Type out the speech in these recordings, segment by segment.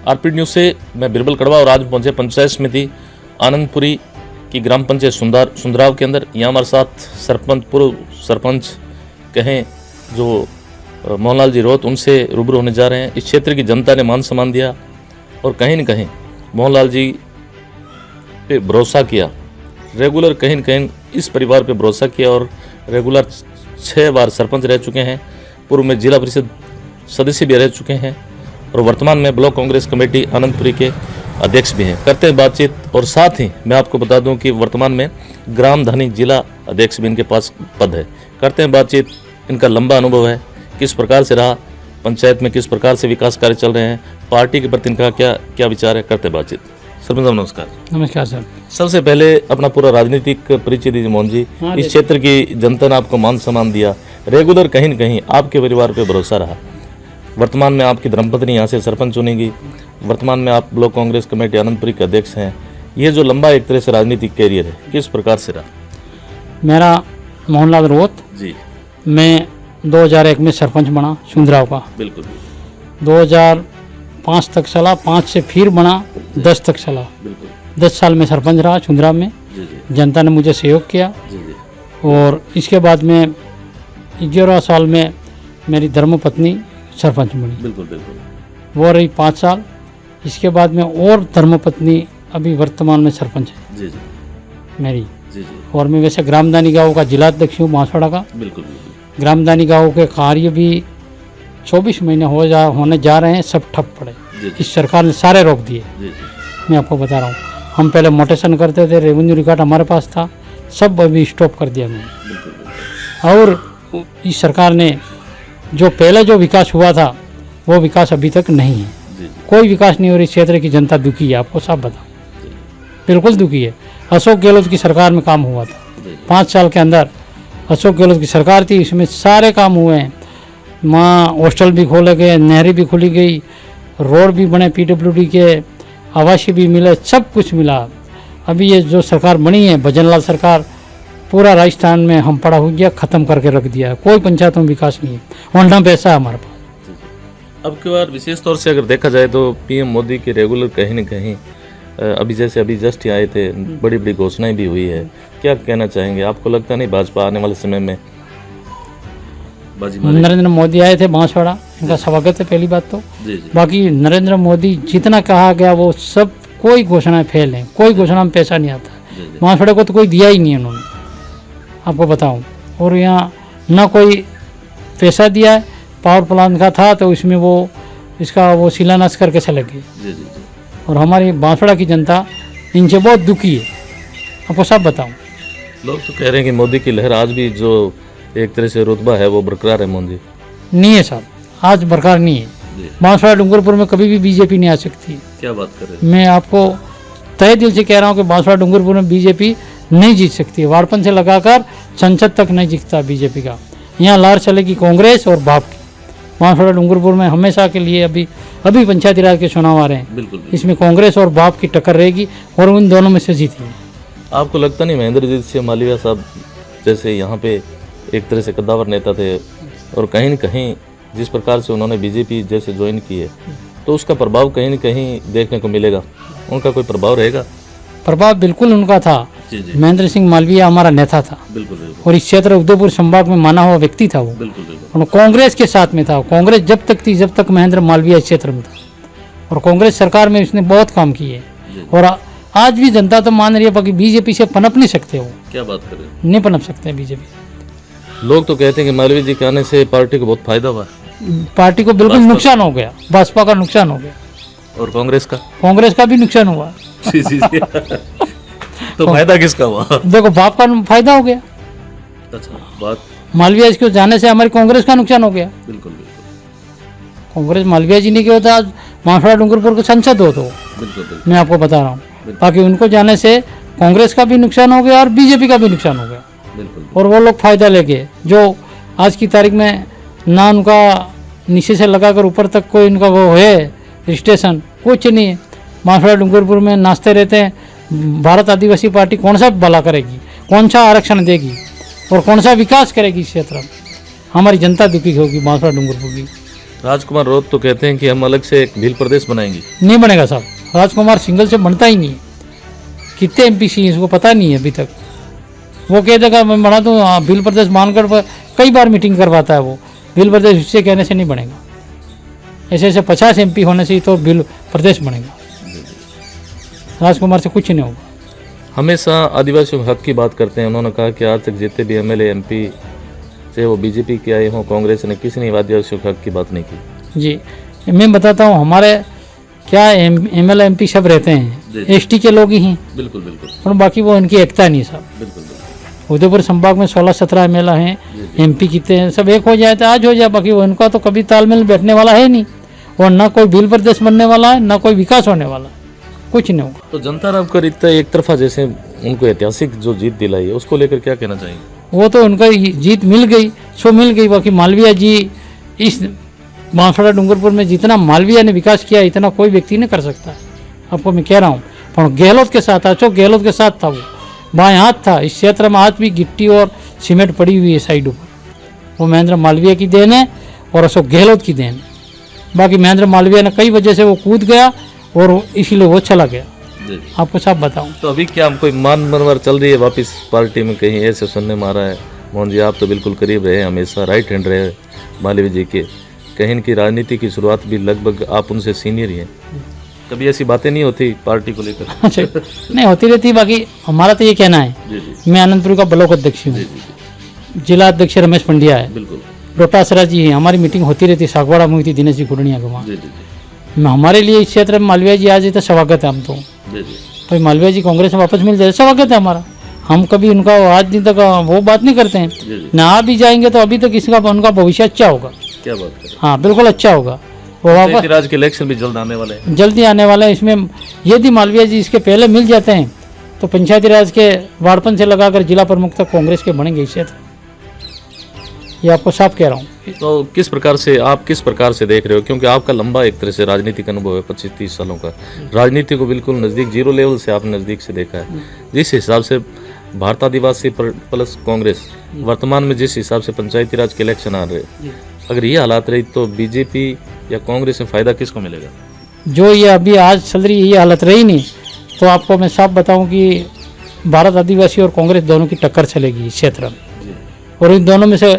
RP news से मैं बिरबल कड़वा और आज पहुंचे पंचायत समिति आनंदपुरी की ग्राम पंचायत सुंदराव के अंदर। यहाँ हमारे साथ सरपंच, पूर्व सरपंच कहें जो मोहनलाल जी रोहत, उनसे रूबरू होने जा रहे हैं। इस क्षेत्र की जनता ने मान सम्मान दिया और कहीं न कहीं मोहनलाल जी पे भरोसा किया, रेगुलर कहीं न कहीं इस परिवार पे भरोसा किया और रेगुलर 6 बार सरपंच रह चुके हैं, पूर्व में जिला परिषद सदस्य भी रह चुके हैं और वर्तमान में ब्लॉक कांग्रेस कमेटी आनंदपुरी के अध्यक्ष भी हैं। करते हैं बातचीत और साथ ही मैं आपको बता दूं कि वर्तमान में ग्राम धानी जिला अध्यक्ष भी इनके पास पद है। करते हैं बातचीत, इनका लंबा अनुभव है, किस प्रकार से रहा पंचायत में, किस प्रकार से विकास कार्य चल रहे हैं, पार्टी के प्रति इनका क्या विचार है। करते बातचीत। सरपंच साहब नमस्कार। नमस्कार सर। सबसे पहले अपना पूरा राजनीतिक परिचय दीजिए मोहन जी। इस क्षेत्र की जनता ने आपको मान सम्मान दिया, रेगुलर कहीं न कहीं आपके परिवार पे भरोसा रहा। वर्तमान में आपकी धर्मपत्नी यहाँ से सरपंच चुनेगी, वर्तमान में आप ब्लॉक कांग्रेस कमेटी आनंदपुरी के अध्यक्ष हैं। ये जो लंबा एक तरह से राजनीतिक कैरियर है, किस प्रकार से रहा? मेरा मोहनलाल रोहत जी, मैं 2001 में सरपंच बना सुंदराव का। बिल्कुल। 2005 तक चला, 5 से फिर बना, 10 तक चला। बिल्कुल। 10 साल में सरपंच रहा सुंदराव में। जी जी जनता ने मुझे सहयोग किया। जी जी। और इसके बाद में 11 साल में मेरी धर्मपत्नी सरपंच बनी। बिल्कुल बिल्कुल। वो रही 5 साल। इसके बाद में और धर्मपत्नी अभी वर्तमान में सरपंच है जी जी मेरी। जी जी। और मैं वैसे ग्रामदानी गाँव का जिला अध्यक्ष हूँ बांसवाड़ा का। बिल्कुल बिल्कुल। ग्रामदानी गाँव के कार्य भी 24 महीने होने जा रहे हैं, सब ठप पड़े। इस सरकार ने सारे रोक दिए। मैं आपको बता रहा हूँ, हम पहले मोटेशन करते थे, रेवेन्यू रिकॉर्ड हमारे पास था, सब अभी स्टॉप कर दिया मैंने। और इस सरकार ने जो पहले जो विकास हुआ था वो विकास अभी तक नहीं है। कोई विकास नहीं हो रही। क्षेत्र की जनता दुखी है, आपको सब बताओ, बिल्कुल दुखी है। अशोक गहलोत की सरकार में काम हुआ था, 5 साल के अंदर अशोक गहलोत की सरकार थी, इसमें सारे काम हुए हैं। वहाँ हॉस्टल भी खोले गए, नहरें भी खोली गई, रोड भी बने, PWD के आवासीय भी मिले, सब कुछ मिला। अभी ये जो सरकार बनी है भजनलाल सरकार, पूरा राजस्थान में हम पड़ा हो गया, ख़त्म करके रख दिया है। कोई पंचायतों में विकास नहीं है, वरना पैसा है हमारे पास। अब की बार विशेष तौर से अगर देखा जाए तो PM मोदी के रेगुलर कहीं न कहीं अभी जैसे अभी जस्ट ही आए थे, बड़ी बड़ी घोषणाएं भी हुई है। क्या कहना चाहेंगे? आपको लगता नहीं भाजपा आने वाले समय में बाजी मारेगी? नरेंद्र मोदी आए थे बांसवाड़ा, इनका स्वागत है पहली बात तो। जी जी। बाकी नरेंद्र मोदी जितना कहा गया वो सब, कोई घोषणाएं फेल हैं, कोई घोषणा में पैसा नहीं आता। बांसवाड़ा को तो कोई दिया ही नहीं है उन्होंने, आपको बताऊं। और यहाँ ना कोई पैसा दिया है, पावर प्लांट का था तो इसमें वो इसका वो शिलान्यास करके चले गए। जी जी। और हमारी बांसवाड़ा की जनता इनसे बहुत दुखी है, आपको सब बताऊं। लोग तो कह रहे हैं कि मोदी की लहर आज भी जो एक तरह से रुतबा है वो बरकरार है। मोदी नहीं है साहब, आज बरकरार नहीं है। बांसवाड़ा डूंगरपुर में कभी भी बीजेपी नहीं आ सकती। क्या बात कर रहे हैं? मैं आपको तहे दिल से कह रहा हूँ कि बांसवाड़ा डूंगरपुर में बीजेपी नहीं जीत सकती। वाड़पन से लगाकर संसद तक नहीं जीतता बीजेपी का। यहाँ लहर चलेगी कांग्रेस और बाप की। बांसवाड़ा डूंगरपुर में हमेशा के लिए अभी पंचायती राज के चुनाव आ रहे हैं। बिल्कुल। इसमें कांग्रेस और बाप की टक्कर रहेगी और उन दोनों में से जीतेंगे। आपको लगता नहीं महेंद्रजीत सिंह मालवीया साहब जैसे यहाँ पे एक तरह से कद्दावर नेता थे और कहीं न कहीं जिस प्रकार से उन्होंने बीजेपी जैसे ज्वाइन की है तो उसका प्रभाव कहीं न कहीं देखने को मिलेगा? उनका कोई प्रभाव रहेगा? प्रभाव बिल्कुल उनका था। महेंद्र सिंह मालवीया हमारा नेता था। बिल्कुल बिल्कुल। और इस क्षेत्र उदयपुर संभाग में माना हुआ व्यक्ति था वो। बिल्कुल बिल्कुल। और कांग्रेस के साथ में था। कांग्रेस जब तक थी जब तक महेंद्र मालवीया इस क्षेत्र में था। और कांग्रेस सरकार में उसने बहुत काम किए। और आज भी जनता तो मान रही है, बाकी बीजेपी से पनप नहीं सकते हो। क्या बात कर रहे हैं? नहीं पनप सकते बीजेपी। लोग तो कहते हैं कि मालवीय जी के आने से पार्टी को बहुत फायदा हुआ। पार्टी को बिल्कुल नुकसान हो गया, भाजपा का नुकसान हो गया। और कांग्रेस का भी नुकसान हुआ। जी जी जी। तो फायदा किसका हुआ? देखो, बाप का फायदा हो गया। अच्छा बात। मालवीया इसको जाने से हमारी कांग्रेस का नुकसान हो गया। बिल्कुल बिल्कुल। कांग्रेस मालवीया जी नहीं किया होता आज बांसवाड़ा डूंगरपुर के सांसद हो तो। बिल्कुल। मैं आपको बता रहा हूँ। बाकी उनको जाने से कांग्रेस का भी नुकसान हो गया और बीजेपी का भी नुकसान हो गया। बिल्कुल। और वो लोग फायदा लेके जो आज की तारीख में ना उनका नीचे से लगाकर ऊपर तक कोई इनका वो है रजिस्ट्रेशन, कुछ नहीं है। बांसवाड़ा डूंगरपुर में नाचते रहते हैं। भारत आदिवासी पार्टी कौन सा भला करेगी, कौन सा आरक्षण देगी और कौन सा विकास करेगी इस क्षेत्र में? हमारी जनता दुखी होगी बांसवाड़ा डूंगरपुर की। राजकुमार रौत तो कहते हैं कि हम अलग से एक भील प्रदेश बनाएंगे। नहीं बनेगा साहब, राजकुमार सिंगल से बनता ही नहीं है। कितने एमपी हैं इसको पता नहीं है अभी तक। वो कह देगा मैं बना दूँ, भील प्रदेश मानकर कई बार मीटिंग करवाता है वो। भील प्रदेश उससे कहने से नहीं बनेगा। ऐसे ऐसे 50 एमपी होने से ही तो भील प्रदेश बनेगा। राजकुमार से कुछ नहीं होगा। हमेशा आदिवासियों के हक की बात करते हैं। उन्होंने कहा कि आज तक जितने भी एमएलए एमपी से वो बीजेपी के आए हों, कांग्रेस ने किसी ने आदिवासियों के हक की बात नहीं की। जी मैं बताता हूँ, हमारे क्या एमएलए एमपी सब रहते हैं एसटी के लोग ही हैं। बिल्कुल बिल्कुल। और बाकी वो इनकी एकता नहीं साहब। बिल्कुल बिल्कुल। उदयपुर संभाग में 16-17 एमएलए हैं, एमपी कितने हैं, सब एक हो जाए तो आज हो जाए। बाकी वो इनका तो कभी तालमेल बैठने वाला है नहीं। और ना कोई भील प्रदेश बनने वाला है, ना कोई विकास होने वाला है, कुछ नहीं होगा। तो जनता राव कर इतना एक तरफा जैसे उनको ऐतिहासिक जो जीत दिलाई है उसको लेकर क्या कहना चाहिए? वो तो उनका जीत मिल गई सो मिल गई। बाकी मालवीय जी इस बांसवाड़ा डूंगरपुर में जितना मालवीय ने विकास किया इतना कोई व्यक्ति नहीं कर सकता। आपको मैं कह रहा हूँ, पर गहलोत के साथ, अशोक गहलोत के साथ था वो, बाएं हाथ था। इस क्षेत्र में आज भी गिट्टी और सीमेंट पड़ी हुई है साइडों पर। वो महेंद्र मालवीय की देन है और अशोक गहलोत की देन है। बाकी महेंद्र मालवीय ने कई वजह से वो कूद गया और इसीलिए वो चला गया। आपको सब बताऊं तो अभी क्या कोई मान मनवर चल रही है वापस पार्टी में? कहीं ऐसे सुनने में आ रहा है, मोहन जी आप तो बिल्कुल करीब रहे, हमेशा राइट हैंड रहे मालवीय जी के, कहीं इनकी राजनीति की शुरुआत भी लगभग आप उनसे सीनियर ही हैं। कभी ऐसी बातें नहीं होती पार्टी को लेकर? अच्छा नहीं होती रहती। बाकी हमारा तो ये कहना है, मैं आनंदपुर का ब्लॉक अध्यक्ष हूँ, जिला अध्यक्ष रमेश पंड्या है, बिल्कुल रोटासरा जी है, हमारी मीटिंग होती रहती, सागवाड़ा में हुई थी दिनेश जी खुडनिया के वहाँ। हमारे लिए इस क्षेत्र में मालवीय जी आज तो स्वागत है। हम तो भाई मालवीय जी कांग्रेस में वापस मिल जाए स्वागत है हमारा। हम कभी उनका आज दिन तक वो बात नहीं करते हैं ना। आ भी जाएंगे तो अभी तक किसी का उनका भविष्य अच्छा होगा। क्या बात करें? हाँ बिल्कुल अच्छा होगा। वो वापस राज्य के इलेक्शन भी जल्द आने वाले हैं। जल्दी आने वाले हैं। इसमें यदि मालवीय जी इसके पहले मिल जाते हैं तो पंचायती राज के वाड़पन से लगाकर जिला प्रमुख तक कांग्रेस के बनेंगे इस क्षेत्र। ये आपको साफ कह रहा हूँ। तो किस प्रकार से देख रहे हो? क्योंकि आपका लंबा एक तरह से राजनीतिक अनुभव है, 25-30 सालों का। राजनीति को बिल्कुल नज़दीक, जीरो लेवल से आपने नज़दीक से देखा है। जिस हिसाब से भारत आदिवासी प्लस कांग्रेस वर्तमान में जिस हिसाब से पंचायती राज के इलेक्शन आ रहे, अगर ये हालात रही तो बीजेपी या कांग्रेस में फ़ायदा किसको मिलेगा? जो ये अभी आज चल रही ये हालत रही नहीं तो आपको मैं साफ बताऊं कि भारत आदिवासी और कांग्रेस दोनों की टक्कर चलेगी इस क्षेत्र में। और इन दोनों में से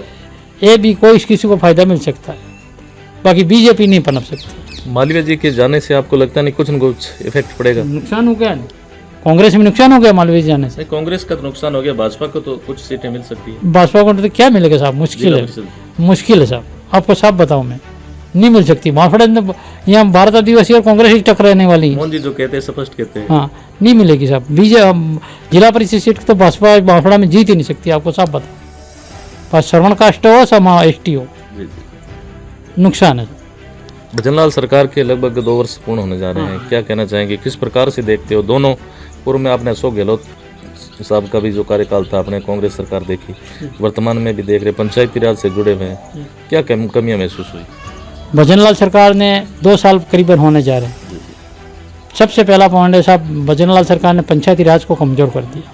ये भी कोई किसी को फायदा मिल सकता है, बाकी बीजेपी नहीं पनप सकती। मालवीय जी के जाने से आपको लगता नहीं कुछ न कुछ इफेक्ट पड़ेगा? नुकसान हो गया, कांग्रेस में नुकसान हो गया मालवीय जी जाने से। कांग्रेस का तो नुकसान हो गया, भाजपा को तो कुछ सीटें मिल सकती है। भाजपा को तो क्या मिलेगा साहब? मुश्किल है साहब। आपको साफ बताऊं मैं, नहीं मिल सकती। बांसवाड़ा यहाँ भारत आदिवासी और कांग्रेस ही टक्कर रहने वाली है। मोहन जी जो कहते हैं स्पष्ट कहते हैं। हाँ नहीं मिलेगी साहब। जिला परिषद सीट तो भाजपा बांसवाड़ा में जीत ही नहीं सकती। आपको साफ बताओ, पर श्रवण कास्ट हो समा एसटी हो, नुकसान है। भजनलाल सरकार के लगभग 2 वर्ष पूर्ण होने जा रहे हैं, क्या कहना चाहेंगे? किस प्रकार से देखते हो दोनों? पूर्व में आपने अशोक गहलोत साहब का भी जो कार्यकाल था आपने कांग्रेस सरकार देखी, वर्तमान में भी देख रहे, पंचायती राज से जुड़े हुए हैं, क्या कमियां महसूस हुई? भजनलाल सरकार ने 2 साल करीबन होने जा रहे हैं। सबसे पहला पॉइंट है साहब, भजनलाल सरकार ने पंचायती राज को कमज़ोर कर दिया।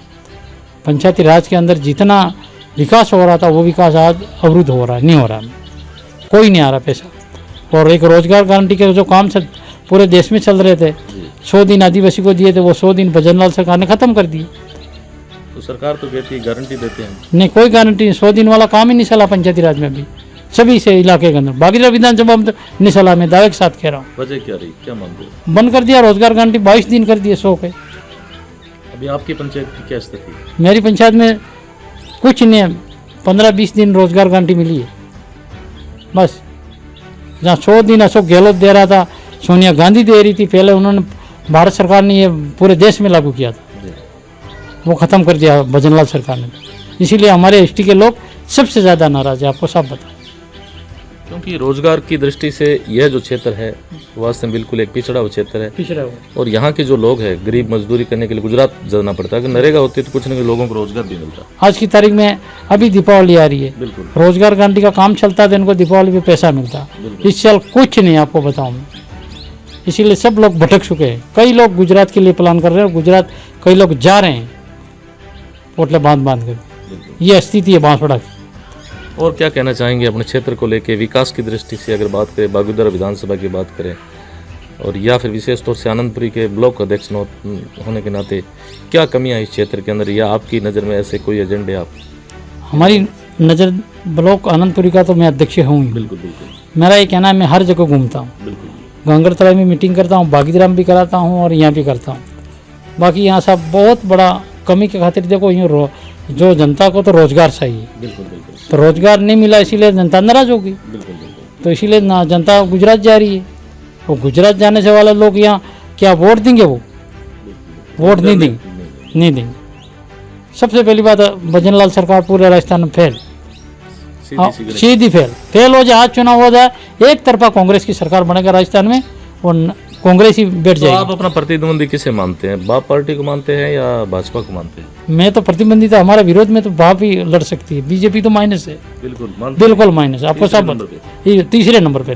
पंचायती राज के अंदर जितना विकास हो रहा था वो विकास आज अवरुद्ध हो रहा है, नहीं हो रहा, कोई नहीं आ रहा पैसा। और एक रोजगार गारंटी के जो काम पूरे देश में चल रहे थे, 100 दिन आदिवासी को दिए थे, वो 100 दिन भजनलाल सरकार ने ख़त्म कर दिए। तो सरकार तो कहती है गारंटी देते हैं, नहीं कोई गारंटी नहीं। 100 दिन वाला काम ही नहीं चला पंचायती राज में भी, सभी से इलाके के अंदर। बागीरा विधानसभा में तो नहीं चला, मैं दावे के साथ कह रहा हूँ। वजह क्या रही, क्या मानते हो? बंद कर दिया रोजगार गारंटी, 22 दिन कर दिए 100 के। अभी आपकी पंचायत की क्या स्थिति है? मेरी पंचायत में कुछ नहीं है, 15-20 दिन रोजगार गारंटी मिली है बस। जहाँ 100 दिन अशोक गहलोत दे रहा था, सोनिया गांधी दे रही थी पहले, उन्होंने भारत सरकार ने ये पूरे देश में लागू किया था, वो ख़त्म कर दिया भजनलाल सरकार ने। इसीलिए हमारे एसटी के लोग सबसे ज़्यादा नाराज है, आपको सब बताओ। क्योंकि रोजगार की दृष्टि से यह जो क्षेत्र है वास्तव में बिल्कुल एक पिछड़ा हुआ क्षेत्र है, पिछड़ा हुआ। और यहाँ के जो लोग हैं गरीब मजदूरी करने के लिए गुजरात जाना पड़ता है। अगर नरेगा होती तो कुछ न कुछ लोगों को रोजगार भी मिलता। आज की तारीख में अभी दीपावली आ रही है, बिल्कुल रोजगार गारंटी का काम चलता था, इनको दीपावली पे पैसा मिलता। इस साल कुछ नहीं, आपको बताऊँ मैं। इसीलिए सब लोग भटक चुके हैं। कई लोग गुजरात के लिए प्लान कर रहे हैं, गुजरात कई लोग जा रहे हैं पोटले बांध कर। ये स्थिति है बांसवाड़ा की। और क्या कहना चाहेंगे अपने क्षेत्र को लेके विकास की दृष्टि से, अगर बात करें बागुदरा विधानसभा की बात करें, और या फिर विशेष तौर से आनंदपुरी के ब्लॉक अध्यक्ष होने के नाते क्या कमियां इस क्षेत्र के अंदर, या आपकी नज़र में ऐसे कोई एजेंडे आप? हमारी नज़र ब्लॉक आनंदपुरी का तो मैं अध्यक्ष हूँ ही। बिल्कुल बिल्कुल मेरा ये कहना है, मैं हर जगह घूमता हूँ, बिल्कुल गंगरतला में मीटिंग करता हूँ, बागीदरा में भी कराता हूँ और यहाँ भी करता हूँ। बाकी यहाँ सब बहुत बड़ा कमी के खातिर देखो, यूँ जो जनता को तो रोजगार चाहिए, बिल्कुल बिल्कुल तो रोजगार नहीं मिला इसीलिए जनता नाराज होगी। बिल्कुल बिल्कुल तो इसीलिए ना जनता गुजरात जा रही है। वो गुजरात जाने से वाले लोग यहाँ क्या वोट देंगे? वो वोट नहीं देंगे, नहीं देंगे। सबसे पहली बात, भजनलाल सरकार पूरे राजस्थान में फेल, सीधी फेल हो जाए। आज चुनाव हो जाए, एक तरफा कांग्रेस की सरकार बनेगा राजस्थान में और कांग्रेस ही बैठ तो जाएगी। आप अपना प्रतिद्वंदी किसे मानते हैं? बाप पार्टी को मानते हैं या भाजपा को मानते हैं? मैं तो प्रतिबंधी था, हमारे विरोध में तो बाप ही लड़ सकती है, बीजेपी तो माइनस है, बिल्कुल बिल्कुल माइनस। आपको सब ये तीसरे नंबर पे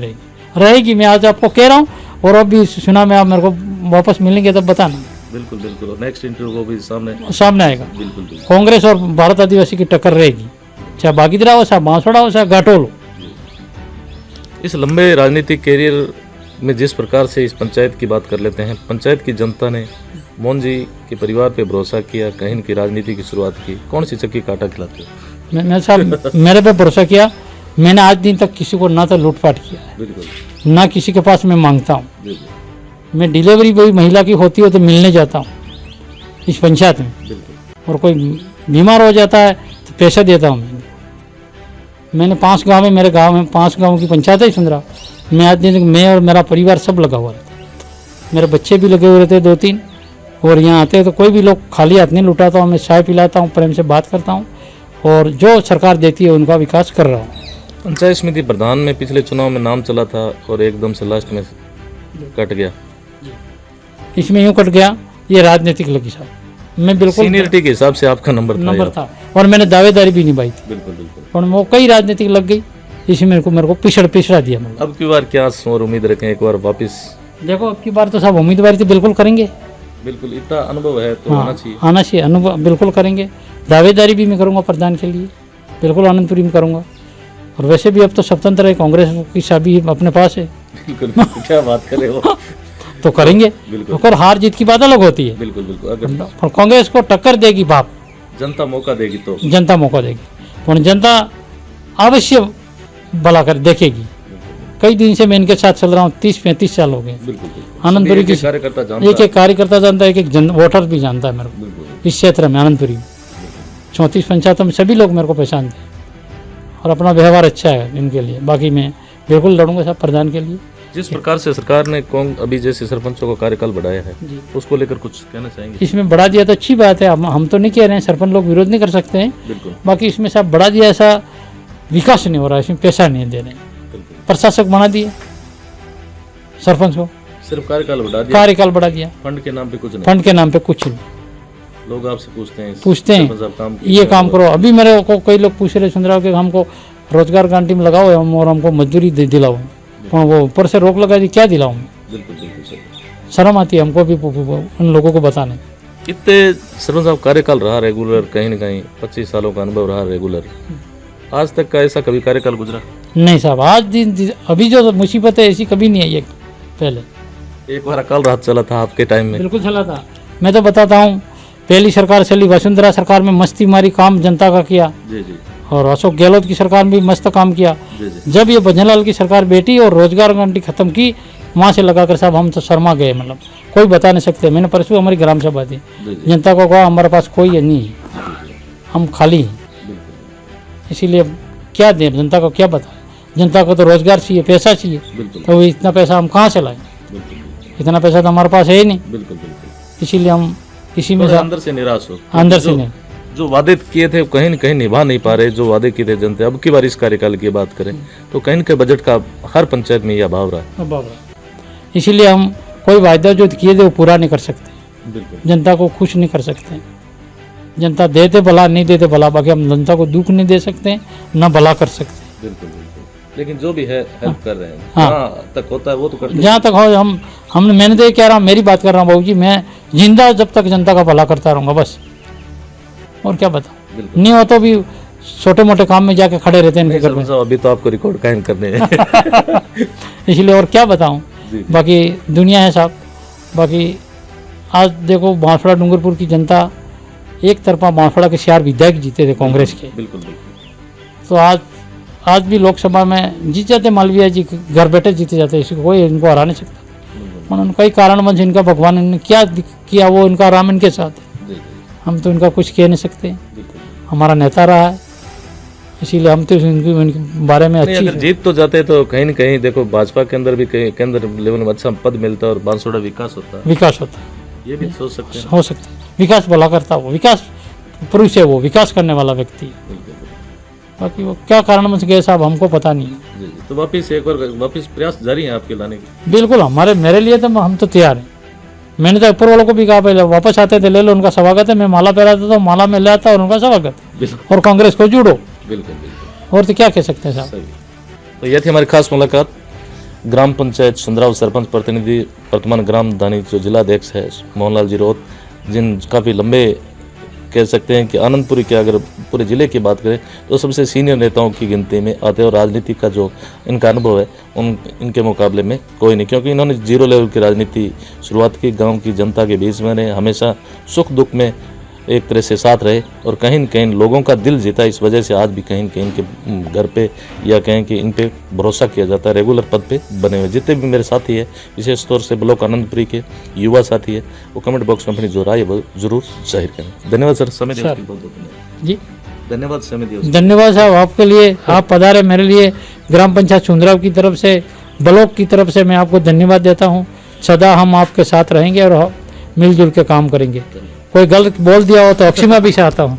रहेगी। मैं आज आपको कह रहा हूँ, और अब भी सुना में आप मेरे को वापस मिलेंगे तब बताना। बिल्कुल बिल्कुल, नेक्स्ट इंटरव्यू वो भी सामने आएगा। बिल्कुल बिल्कुल। कांग्रेस और भारत आदिवासी की टक्कर रहेगी, चाहे बागीदरा हो, चाहे बांसवाड़ा हो, चाहे घाटोल हो। इस लंबे राजनीतिक कैरियर में जिस प्रकार से इस पंचायत की बात कर लेते हैं, पंचायत की जनता ने मोहन जी के परिवार पे भरोसा किया, कहीं की राजनीति की शुरुआत की, कौन सी चक्की काटा खिलाते हो? मैं साहब मेरे पे भरोसा किया, मैंने आज दिन तक किसी को ना तो लूटपाट किया है, बिल्कुल ना किसी के पास मैं मांगता हूँ। बिल्कुल मैं डिलीवरी कोई महिला की होती हो तो मिलने जाता हूँ इस पंचायत में, बिल्कुल और कोई बीमार हो जाता है तो पैसा देता हूँ। मैंने 5 गांव में, मेरे गांव में 5 गांव की पंचायत है सुंदरा, मैं आज दिन मैं और मेरा परिवार सब लगा हुआ रहता है, मेरे बच्चे भी लगे हुए रहते हैं 2-3, और यहाँ आते हैं तो कोई भी लोग खाली हाथ नहीं लुटाता हूँ। मैं चाय पिलाता हूँ, प्रेम से बात करता हूँ, और जो सरकार देती है उनका विकास कर रहा हूँ। पंचायत समिति प्रधान में पिछले चुनाव में नाम चला था और एकदम से लास्ट में कट गया। इसमें यूँ कट गया, ये राजनीतिक लगी साहब। मैं बिल्कुल सीनियरिटी के हिसाब से आपका नंबर था, और मैंने दावेदारी भी निभाई थी, बिल्कुल बिल्कुल, और वो कई राजनीतिक लग गई, इसमें मेरे को पिछड़ा दिया। मतलब अब की बार क्या और उम्मीद रखें एक बार वापस? देखो अब की बार तो सब उम्मीदवारी तो बिल्कुल करेंगे, बिल्कुल, इतना अनुभव है तो आना चाहिए, आना चाहिए, अनुभव बिल्कुल करेंगे। दावेदारी भी मैं करूँगा प्रधान के लिए, बिल्कुल आनंदपुरी में करूँगा। और वैसे भी अब तो स्वतंत्र है, कांग्रेस की चाबी अपने पास है। बिल्कुल क्या बात कर रहे हो? तो करेंगे, बिल्कुल, और हार जीत की बात अलग होती है। बिल्कुल बिल्कुल, अगर कांग्रेस को टक्कर देगी बाप, जनता मौका देगी तो जनता मौका देगी, और जनता अवश्य भला कर देखेगी। कई दिन से मैं इनके साथ चल रहा हूँ, 30-35 साल हो गए। आनंदपुरी की कार्यकर्ता एक कार्यकर्ता जानता है, एक वोटर भी जानता है मेरे को इस क्षेत्र में, आनंदपुरी 34 पंचायतों में सभी लोग मेरे को पहचानते हैं, और अपना व्यवहार अच्छा है इनके लिए। बाकी मैं बिल्कुल लड़ूंगा साहब प्रधान के लिए। जिस प्रकार से सरकार ने अभी जैसे सरपंचों का कार्यकाल बढ़ाया है, उसको लेकर कुछ कहना चाहेंगे? इसमें बढ़ा दिया तो अच्छी बात है, हम तो नहीं कह रहे हैं, सरपंच लोग विरोध नहीं कर सकते हैं। बिल्कुल, बाकी इसमें साहब बढ़ा दिया, ऐसा विकास नहीं हो रहा है, इसमें पैसा नहीं दे रहे, प्रशासक बना दिया सरपंच को, सिर्फ कार्यकाल बढ़ा दिया, फंड के नाम पे कुछ नहीं, फंड के नाम पे कुछ नहीं। लोग आपसे पूछते हैं ये काम करो। अभी मेरे को कई लोग पूछ रहे सुन रहा हो कि हमको रोजगार गारंटी में लगाओ और हमको मजदूरी दिलाओ, वो ऊपर से रोक लगा दी, क्या दिलाऊं? बिल्कुल शर्म आती है हमको भी उन लोगों को बताने। कितने सरपंच साहब कार्यकाल रहा रेगुलर, कहीं न कहीं 25 सालों का अनुभव रहा रेगुलर, आज तक का ऐसा कभी कार्यकाल गुजरा नहीं साहब? आज दिन अभी जो मुसीबत है ऐसी कभी नहीं आई है। पहले एक बार अकाल रात चला था आपके टाइम में? बिल्कुल चला था। मैं तो बताता हूँ, पहली सरकार चली वसुंधरा सरकार में मस्ती मारी, काम जनता का किया, और अशोक गहलोत की सरकार में भी मस्त काम किया। जब ये भजनलाल की सरकार बैठी और रोजगार गारंटी खत्म की, वहाँ से लगाकर साहब हम तो शर्मा गए, मतलब कोई बता नहीं सकते। मैंने परसों हमारी ग्राम सभा थी, जनता को कहा हमारे पास कोई नहीं है, हम खाली हैं, इसीलिए क्या दें जनता को, क्या बताएं? जनता को तो रोजगार चाहिए, पैसा चाहिए, तो इतना पैसा हम कहाँ से लाएं? इतना पैसा तो हमारे पास है ही नहीं, इसीलिए हम इसी में अंदर से निराश हो, अंदर से नहीं। जो वादे किए थे कहीं न कहीं निभा नहीं पा रहे, जो वादे किए थे जनता। अब की बार इस कार्यकाल की बात करें तो कहीं न कहीं बजट का हर पंचायत में यह अभाव रहा है, इसीलिए हम कोई वायदा जो किए थे वो पूरा नहीं कर सकते, जनता को खुश नहीं कर सकते। जनता देते भला, नहीं देते भला, बाकी हम जनता को दुख नहीं दे सकते, न भला कर सकते। लेकिन जो भी है हेल्प कर रहे हैं, हाँ तक होता है वो तो करते हैं, जहाँ तक हो। हम मैंने तो ये कह रहा हूँ, मेरी बात कर रहा हूँ बाबू जी, मैं जिंदा जब तक जनता का भला करता रहूँगा बस, और क्या बताऊँ। नहीं हो तो भी छोटे मोटे काम में जाके खड़े रहते हैं इनके घर में। सरपंच साहब, अभी तो आपको रिकॉर्ड कायम करने हैं। इसलिए और क्या बताऊं। जी। बाकी दुनिया है साहब। बाकी आज देखो बांसवाड़ा डूंगरपुर की जनता एक तरफा बांसवाड़ा के 4 विधायक जीते थे कांग्रेस के, बिल्कुल बिल्कुल। तो आज भी लोकसभा में जीत जाते मालवीय जी, घर बैठे जीते जाते, इसको कोई इनको हरा नहीं सकता। उन्होंने कई कारणवश इनका भगवान ने क्या किया वो इनका आराम इनके साथ है। जी, जी, हम तो इनका कुछ कह नहीं सकते, बिल्कुल। हमारा नेता रहा है, इसीलिए हम तो इनके बारे में नहीं, अच्छी अगर जीत तो जाते तो कहीं न कहीं देखो भाजपा के अंदर भी कहीं केंद्र लेवल में अच्छा पद मिलता और बांसवाड़ा विकास होता, विकास होता है, ये भी सोच सकते हैं। हो सकता है। विकास भला करता वो, विकास पुरुष है, वो विकास करने वाला व्यक्ति है। बिल्कुल, बिल्कुल। बाकी वो क्या कारणवश गए साहब हमको पता नहीं है। जी, जी। तो वापिस एक बार वापिस प्रयास जारी है आपके लाने के? बिल्कुल, हमारे मेरे लिए तो हम तो तैयार हैं। मैंने तो ऊपर वालों को भी कहा पहले वापस आते थे ले लो, उनका स्वागत है। मैं माला पहराता था, माला में ले आता और उनका स्वागत है, और कांग्रेस को जुड़ो। बिल्कुल बिल्कुल। और तो क्या कह सकते हैं साहब। सही। तो यह थी हमारी खास मुलाकात ग्राम पंचायत सुंदराव सरपंच प्रतिनिधि वर्तमान ग्राम दानी जो जिलाध्यक्ष है मोहनलाल जी रोहत, जिन काफ़ी लंबे कह सकते हैं कि आनंदपुरी के अगर पूरे ज़िले की बात करें तो सबसे सीनियर नेताओं की गिनती में आते हैं, और राजनीति का जो इनका अनुभव है इनके मुकाबले में कोई नहीं, क्योंकि इन्होंने 0 लेवल की राजनीति शुरुआत की, गांव की जनता के बीच में रहे, हमेशा सुख दुख में एक तरह से साथ रहे और कहीं न कहीं लोगों का दिल जीता। इस वजह से आज भी कहीं न कहीं इनके घर पे या कहें कि इन पे भरोसा किया जाता है, रेगुलर पद पे बने हुए। जितने भी मेरे साथी है, विशेष तौर से ब्लॉक आनंदपुरी के युवा साथी है, वो कमेंट बॉक्स में अपनी जो राय है वो जरूर जाहिर करें। धन्यवाद सर, समय देने के लिए बहुत बहुत धन्यवाद जी। धन्यवाद समय दिया। धन्यवाद साहब आपके लिए, आप पधारे मेरे लिए। ग्राम पंचायत सुंदराव की तरफ से, ब्लॉक की तरफ से मैं आपको धन्यवाद देता हूँ। सदा हम आपके साथ रहेंगे और मिलजुल के काम करेंगे। कोई गलत बोल दिया हो तो अक्षमा भी चाहता हूँ।